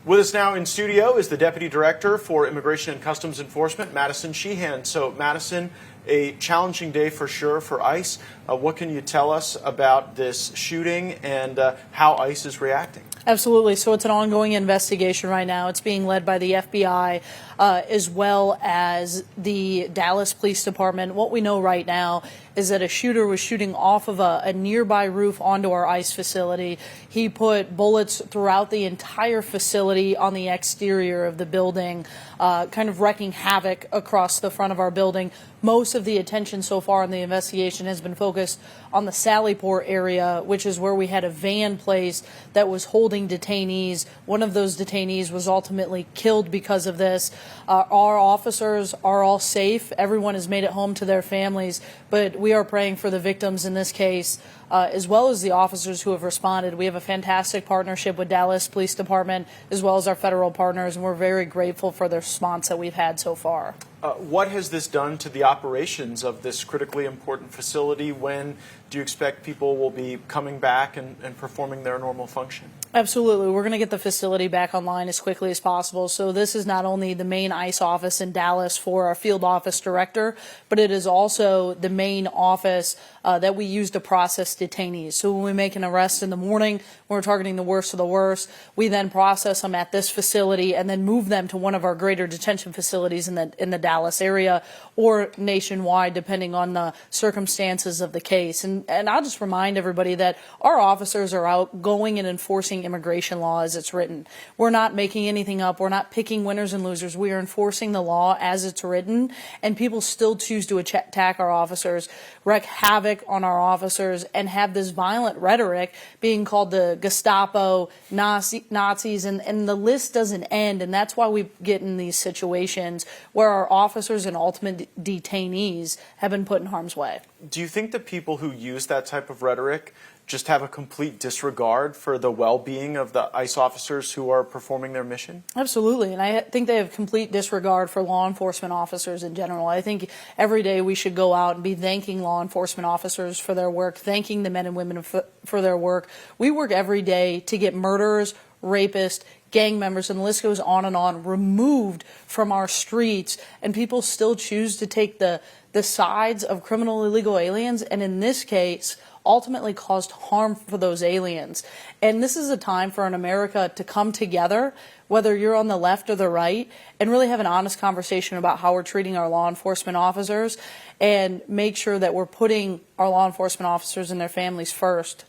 With us now in studio is the Deputy Director for Immigration and Customs Enforcement, Madison Sheehan. So, Madison, a challenging day for sure for ICE. What can you tell us about this shooting and how ICE is reacting? Absolutely. So it's an ongoing investigation right now. It's being led by the FBI as well as the Dallas Police Department. What we know right now is that a shooter was shooting off of a nearby roof onto our ICE facility. He put bullets throughout the entire facility on the exterior of the building, kind of wreaking havoc across the front of our building. Most of the attention so far in the investigation has been focused on the Sallyport area, which is where we had a van placed that was holding detainees. One of those detainees was ultimately killed because of this. Our officers are all safe. Everyone has made it home to their families, but we are praying for the victims in this case, as well as the officers who have responded. We have a fantastic partnership with Dallas Police Department as well as our federal partners, and we're very grateful for the response that we've had so far. What has this done to the operations of this critically important facility? When do you expect people will be coming back and performing their normal function? Absolutely. We're going to get the facility back online as quickly as possible. So this is not only the main ICE office in Dallas for our field office director, but it is also the main office that we use to process detainees. So when we make an arrest in the morning, we're targeting the worst of the worst. We then process them at this facility and then move them to one of our greater detention facilities in the Dallas area or nationwide, depending on the circumstances of the case. And I'll just remind everybody that our officers are out going and enforcing immigration law as it's written. We're not making anything up. We're not picking winners and losers. We are enforcing the law as it's written, and people still choose to attack our officers, wreak havoc on our officers, and have this violent rhetoric being called the Gestapo, Nazis, and the list doesn't end. And that's why we get in these situations where our officers and ultimate detainees have been put in harm's way. Do you think the people who use that type of rhetoric just have a complete disregard for the well-being of the ICE officers who are performing their mission? Absolutely, and I think they have complete disregard for law enforcement officers in general. I think every day we should go out and be thanking law enforcement officers for their work, thanking the men and women for their work. We work every day to get murderers, rapists, gang members, and the list goes on, removed from our streets, and people still choose to take the sides of criminal illegal aliens, and in this case, ultimately caused harm for those aliens. And this is a time for an America to come together, whether you're on the left or the right, and really have an honest conversation about how we're treating our law enforcement officers and make sure that we're putting our law enforcement officers and their families first.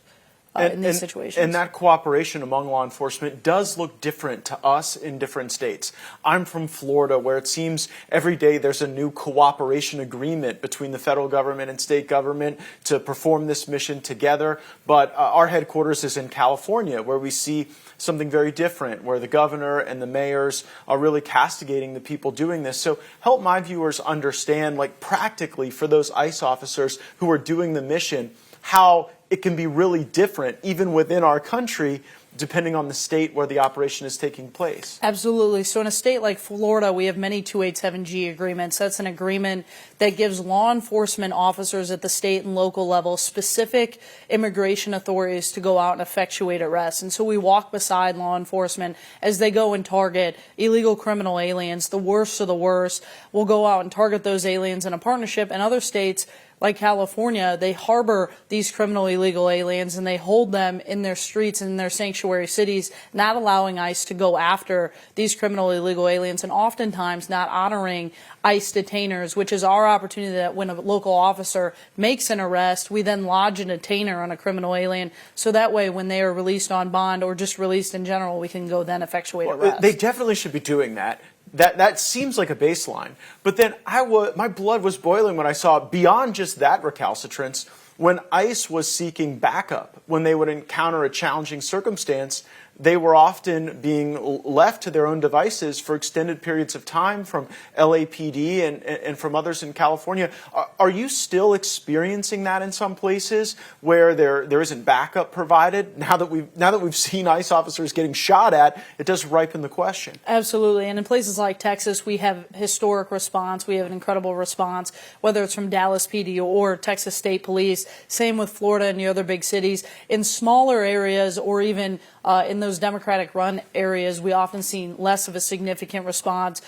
In these situations. And that cooperation among law enforcement does look different to us in different states. I'm from Florida, where it seems every day there's a new cooperation agreement between the federal government and state government to perform this mission together. But our headquarters is in California, where we see something very different, where the governor and the mayors are really castigating the people doing this. So help my viewers understand, like practically for those ICE officers who are doing the mission, how it can be really different, even within our country, depending on the state where the operation is taking place. Absolutely. So in a state like Florida, we have many 287G agreements. That's an agreement that gives law enforcement officers at the state and local level specific immigration authorities to go out and effectuate arrests. And so we walk beside law enforcement as they go and target illegal criminal aliens, the worst of the worst. We'll go out and target those aliens in a partnership. In other states, like California, they harbor these criminal illegal aliens and they hold them in their streets and in their sanctuary cities, not allowing ICE to go after these criminal illegal aliens and oftentimes not honoring ICE detainers, which is our opportunity that when a local officer makes an arrest, we then lodge a detainer on a criminal alien. So that way, when they are released on bond or just released in general, we can go then effectuate arrest. They definitely should be doing that. That seems like a baseline. But then my blood was boiling when I saw, beyond just that recalcitrance, when ICE was seeking backup, when they would encounter a challenging circumstance, they were often being left to their own devices for extended periods of time from LAPD and from others in California. Are you still experiencing that in some places where there isn't backup provided? Now that we've seen ICE officers getting shot at, it does ripen the question. Absolutely. And in places like Texas, we have historic response. We have an incredible response, whether it's from Dallas PD or Texas State Police. Same with Florida and the other big cities. In smaller areas or even in those Democratic run areas, we often see less of a significant response.